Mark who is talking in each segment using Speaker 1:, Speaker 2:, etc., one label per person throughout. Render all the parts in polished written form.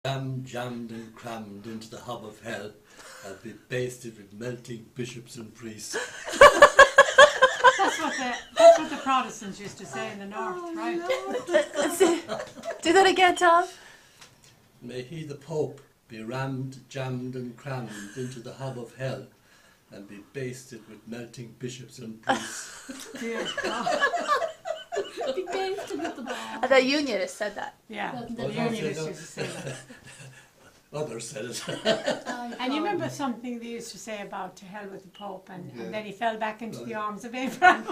Speaker 1: Jammed and crammed into the hub of hell, I'll be basted with melting bishops and priests.
Speaker 2: That's what the Protestants used to say in the north, right?
Speaker 3: Do that again, Tom.
Speaker 1: May he, the Pope, be rammed, jammed and crammed into the hub of hell, and be basted with melting bishops and priests.
Speaker 2: Dear God.
Speaker 4: Be basted with the ball.
Speaker 3: I thought Unionists said that.
Speaker 2: Yeah,
Speaker 4: Well,
Speaker 2: the
Speaker 4: that's
Speaker 2: Unionists used to say that.
Speaker 1: Others said it.
Speaker 2: And you remember something they used to say about to hell with the Pope, and
Speaker 1: Yeah.
Speaker 2: then he fell back into the arms of Abraham.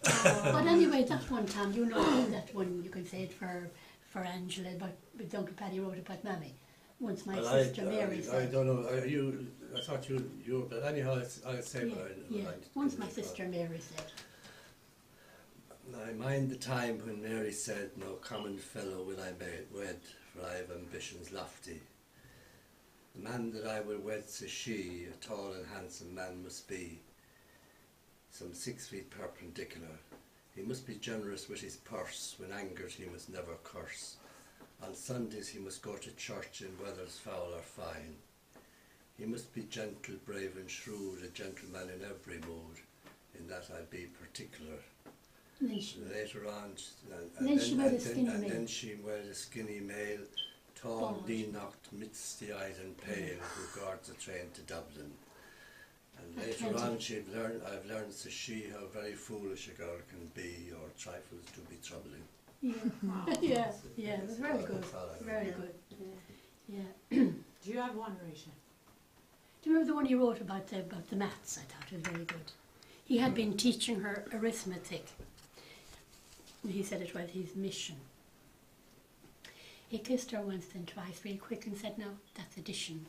Speaker 4: But anyway, that one, Tom, you know that one, you can say it for Angela, but Uncle Paddy wrote about Mammy. Once my sister Mary said.
Speaker 1: I don't know. I thought you. But anyhow, I'd say
Speaker 4: Yeah,
Speaker 1: what I.
Speaker 4: yeah. Once my sister Mary said.
Speaker 1: I mind the time when Mary said, "No common fellow will I wed, for I have ambitions lofty. The man that I will wed," says she, "a tall and handsome man must be, some 6 feet perpendicular. He must be generous with his purse, when angered he must never curse. On Sundays he must go to church in weathers foul or fine. He must be gentle, brave and shrewd, a gentleman in every mood, in that I be particular." Later on, then she wear a skinny male, tall,
Speaker 4: Bald.
Speaker 1: lean-knocked, misty-eyed and pale, who guards the train to Dublin. And
Speaker 4: At
Speaker 1: later
Speaker 4: 20.
Speaker 1: on, I've learned, says she, how very foolish a girl can be, or trifles to be troubling.
Speaker 4: Yeah, yeah, yeah, it was very good, very good. Yeah. Do
Speaker 2: Do you have one, Risha?
Speaker 4: you remember the one he wrote about the maths? I thought it was very good. He had been teaching her arithmetic. He said it was his mission. He kissed her once and twice, very quick, and said, "No, that's addition."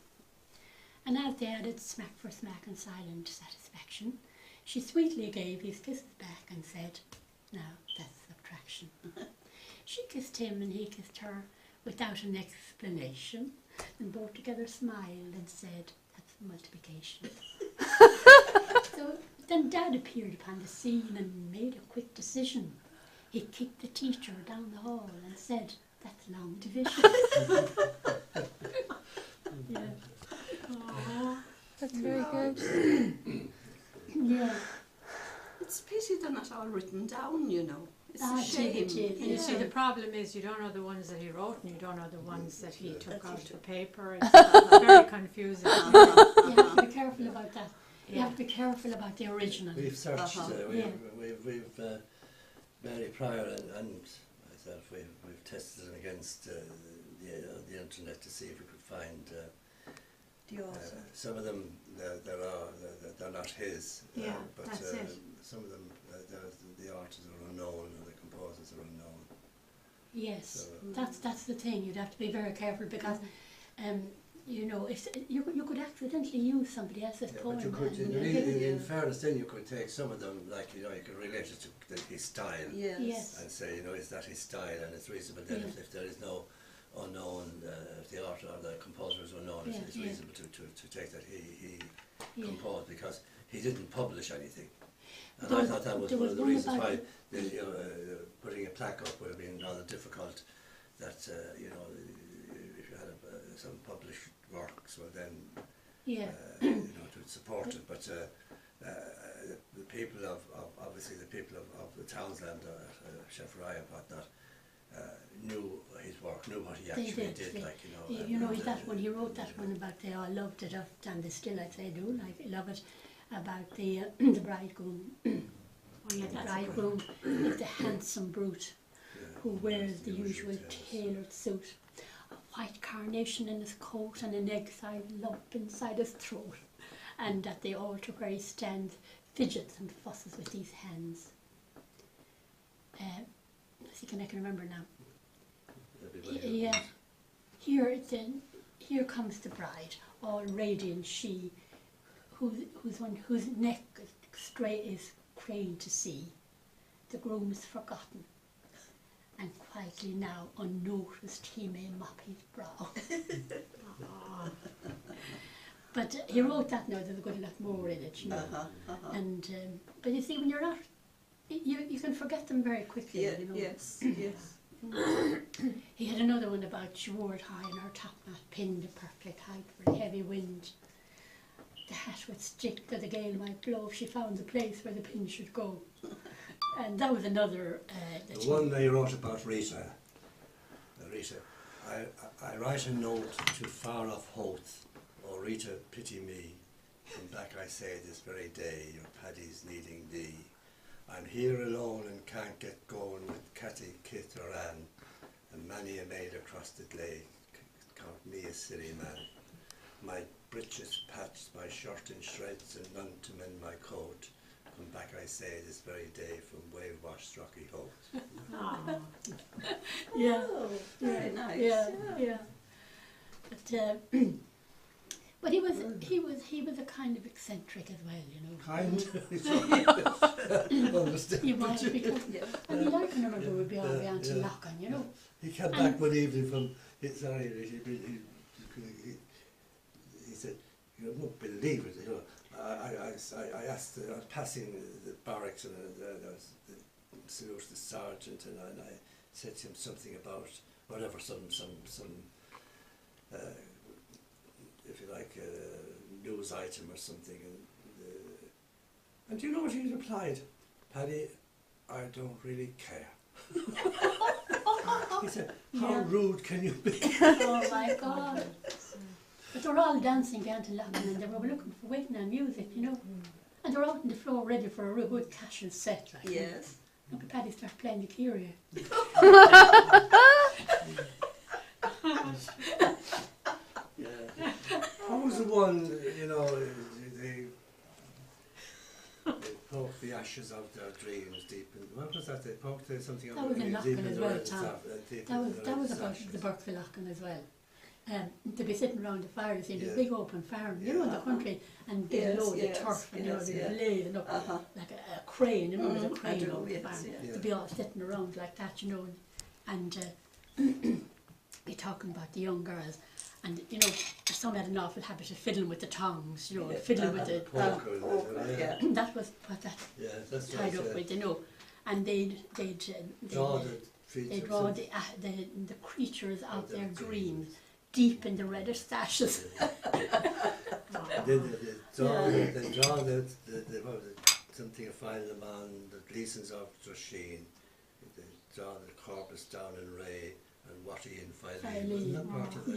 Speaker 4: And as they added smack for smack in silent satisfaction, she sweetly gave his kisses back and said, "Now that's subtraction." She kissed him and he kissed her without an explanation, and both together smiled and said, "That's multiplication." So then Dad appeared upon the scene and made a quick decision. He kicked the teacher down the hall and said, "That's long division." Yeah.
Speaker 3: That's very good.
Speaker 4: Yeah.
Speaker 5: It's a pity they're not all written down, you know. It's
Speaker 4: Ah,
Speaker 5: a shame.
Speaker 4: it is.
Speaker 2: And you see,
Speaker 5: Yeah.
Speaker 2: the problem is you don't know the ones that he wrote, and you don't know the ones that he took out of paper. It's very confusing.
Speaker 4: You have to be careful about that. You
Speaker 2: Yeah.
Speaker 4: have to be careful about the original.
Speaker 1: We've searched,
Speaker 4: Yeah.
Speaker 1: we've Mary Pryor and myself, we've tested them against the internet to see if we could find some of them. They're not his,
Speaker 2: Yeah,
Speaker 1: but
Speaker 2: that's it.
Speaker 1: some of them, the artists are unknown and the composers are unknown.
Speaker 4: Yes,
Speaker 1: So,
Speaker 4: that's the thing. You'd have to be very careful because, you know, if you could accidentally use somebody else's
Speaker 1: Yeah,
Speaker 4: poem.
Speaker 1: but you could,
Speaker 4: and,
Speaker 1: in fairness, then you could take some of them, like, you could relate it to his style.
Speaker 5: Yes.
Speaker 4: Yes.
Speaker 1: And say, is that his style, and it's reasonable then
Speaker 4: Yeah.
Speaker 1: if there is no unknown, if the author or the composer is unknown,
Speaker 4: Yeah,
Speaker 1: it's
Speaker 4: yeah.
Speaker 1: reasonable to take that he
Speaker 4: Yeah.
Speaker 1: composed, because he didn't publish anything. And
Speaker 4: There
Speaker 1: I
Speaker 4: was-
Speaker 1: thought that was
Speaker 4: there
Speaker 1: one
Speaker 4: was
Speaker 1: of the
Speaker 4: one
Speaker 1: reasons
Speaker 4: about
Speaker 1: why putting a plaque up would have been rather difficult, that, if you had some published works, well then,
Speaker 4: Yeah.
Speaker 1: to support it, but the people of obviously the people of the Townsend, Sheffery and whatnot, knew his work, knew what he
Speaker 4: They
Speaker 1: actually
Speaker 4: did,
Speaker 1: did,
Speaker 4: yeah.
Speaker 1: like,
Speaker 4: You know, that one, he wrote that one about they all loved it, and they still, I'd say, do love it, about the bridegroom.
Speaker 2: Oh, yeah,
Speaker 4: The
Speaker 2: that's a good
Speaker 4: bridegroom is the handsome brute
Speaker 1: yeah,
Speaker 4: who wears the
Speaker 1: usual
Speaker 4: usual
Speaker 1: tails.
Speaker 4: tailored suit, a white carnation in his coat and an egg-sized lump inside his throat, and at the altar where he stands, fidgets and fusses with his hands. I can remember now.
Speaker 1: Everybody
Speaker 4: Yeah. Here comes the bride, all radiant she, whose neck straight is craned to see. The groom is forgotten, and quietly now, unnoticed, he may mop his brow. But he wrote that now. There's a good lot more in it, you know.
Speaker 5: Uh-huh, uh-huh.
Speaker 4: And but you see, when you're not you can forget them very quickly.
Speaker 5: Yeah,
Speaker 4: You know.
Speaker 5: yes, yes.
Speaker 4: He had another one about she wore it high and her topknot pinned perfectly tight for the heavy wind. The hat would stick that the gale might blow if she found the place where the pin should go. And that was another.
Speaker 1: The one they wrote about Rita. Rita, I write a note to far off Hoth, oh Rita, pity me. Come back, I say, this very day, your Paddy's needing thee. I'm here alone and can't get going with Catty, Kit or Ann, and many a maid across the glade count me a silly man. My breeches patched, my shirt in shreds, and none to mend my coat. Come back, I say, this very day from wave-washed rocky Hoth.
Speaker 4: Yeah.
Speaker 5: Oh, very nice.
Speaker 4: Yeah. But he was a kind of eccentric as well, you know.
Speaker 1: Kind.
Speaker 4: He was because
Speaker 5: Yeah.
Speaker 4: I mean I can remember we'd be all the way on to
Speaker 1: Yeah.
Speaker 4: Loughlin, you know.
Speaker 1: He came back one evening from, he said, you won't believe it, you know. I asked, I was passing the barracks and I was saluted the sergeant and I said to him something about whatever, some if you like, news item or something. And do you know what he replied? Paddy, I don't really care. He said, how
Speaker 4: Yeah.
Speaker 1: rude can you be?
Speaker 4: Oh my God. But they were all dancing down to Loughlin and they were looking for waiting on music, you know. And they were out on the floor ready for a real good cash and set. Like,
Speaker 5: Yes.
Speaker 4: Uncle Paddy started playing the Kyrie.
Speaker 1: Yeah. What was the one, you know, they poked the ashes out their dreams deep in, what was that? They poked something out
Speaker 4: That was in
Speaker 1: deep
Speaker 4: Loughlin
Speaker 1: in
Speaker 4: as
Speaker 1: the
Speaker 4: well,
Speaker 1: red
Speaker 4: Tom.
Speaker 1: stuff, deep
Speaker 4: That
Speaker 1: in
Speaker 4: was
Speaker 1: the
Speaker 4: that
Speaker 1: red
Speaker 4: was about
Speaker 1: ashes.
Speaker 4: the Berkeley Loughlin as well. To be sitting around the fire, you see,
Speaker 1: Yeah.
Speaker 4: the big open farm, you know, in the
Speaker 5: Yeah.
Speaker 4: country, and big
Speaker 5: Yes,
Speaker 4: load
Speaker 5: yes,
Speaker 4: of turf, and you know,
Speaker 5: yes,
Speaker 4: they're
Speaker 5: yeah.
Speaker 4: blazing up
Speaker 5: Uh-huh.
Speaker 4: like a crane, you know, there's a
Speaker 5: I
Speaker 4: crane
Speaker 5: do,
Speaker 4: over the
Speaker 5: yes,
Speaker 4: farm.
Speaker 5: yeah.
Speaker 4: To be all sitting around like that, you know, and be talking about the young girls. And, you know, some had an awful habit of fiddling with the tongs, you know,
Speaker 5: Yeah,
Speaker 4: fiddling with the...
Speaker 1: Poker and
Speaker 5: Yeah.
Speaker 4: That was what that
Speaker 1: Yeah, that's
Speaker 4: tied
Speaker 1: right.
Speaker 4: up with, you know. And they'd
Speaker 1: Draw the feet
Speaker 4: they
Speaker 1: of
Speaker 4: draw
Speaker 1: some-
Speaker 4: the creatures out
Speaker 1: their
Speaker 4: their
Speaker 1: dreams.
Speaker 4: dreams, deep in the reddish stashes.
Speaker 1: They draw the what was it, something of Fine Le Mans, the Gleasons of Drasheen, they draw the Corpus down in Ray and Watty in Filene. Wasn't that part of it?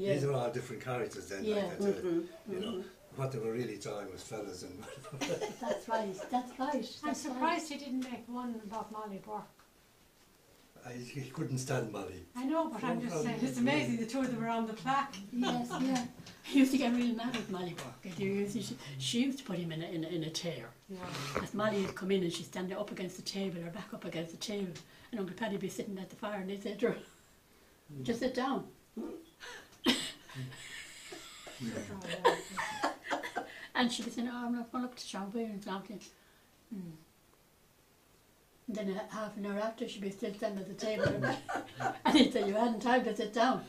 Speaker 4: Yeah.
Speaker 1: These are all different characters then,
Speaker 4: Yeah.
Speaker 1: like that, you know. What they were really drawing was fellas and
Speaker 4: That's right.
Speaker 2: I'm
Speaker 4: That's
Speaker 2: surprised he didn't make one about Molly Burke.
Speaker 1: he couldn't stand Molly.
Speaker 2: I know, but I'm just saying, it's amazing the two of them are on the plaque.
Speaker 4: Yes, yeah. He used to get real mad with Molly Burke. She used to put him in a chair.
Speaker 2: Yeah.
Speaker 4: As Molly would come in and she'd stand up against the table or back up against the table, and Uncle Paddy would be sitting at the fire and they'd say to her, just sit down. And she'd be saying, oh, I'm not going up to Chambray and something. And then half an hour after, she'd be still standing at the table. And he'd say, you hadn't time to sit down.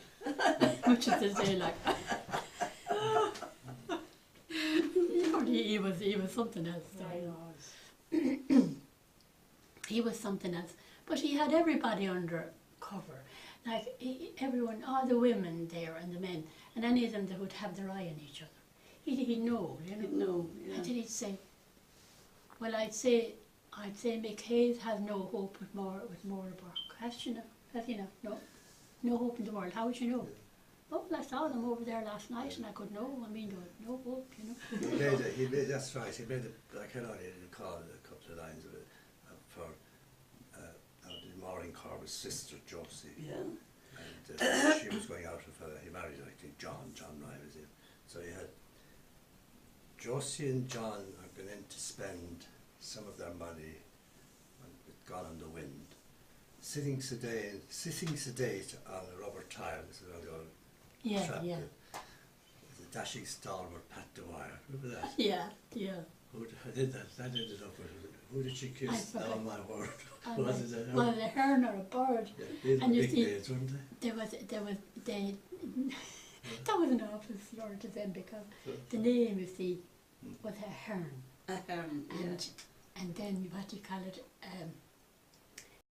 Speaker 4: Which is to say, like, he was something else. He was something else. But he had everybody under cover. Like, everyone, all the women there and the men, and any of them that would have their eye on each other. He'd know, you know.
Speaker 5: No, yeah.
Speaker 4: And then he'd say, well, I'd say Mick Hayes has no hope with Maura Burke. Has she not? Has he not? No. No hope in the world. How would you know? Oh, well, I saw them over there last night and I could know. I mean, there was no hope, you know.
Speaker 1: He made that's right. He made I can only recall a couple of lines of it for Maureen Corbett's sister Josie.
Speaker 5: Yeah.
Speaker 1: And she was going out with he married I think John Rye was him. So he had Josie and John are going in to spend some of their money gone on the wind, sitting sedate on a rubber tile. This is on the old
Speaker 4: Yeah,
Speaker 1: trap.
Speaker 4: yeah.
Speaker 1: The dashing stalwart Pat Dwyer. Remember that?
Speaker 4: Yeah.
Speaker 1: Who did that? That ended up with who did she
Speaker 4: I
Speaker 1: kiss?
Speaker 4: forgot.
Speaker 1: Oh my word!
Speaker 4: And
Speaker 1: Was it
Speaker 4: well, a hern or a bird.
Speaker 1: Yeah, these were
Speaker 4: and you
Speaker 1: big
Speaker 4: see-
Speaker 1: days, weren't they?
Speaker 4: That was an awful slur to them because the name, you see, was a hern.
Speaker 5: Yeah.
Speaker 4: And then, what do you call it, um,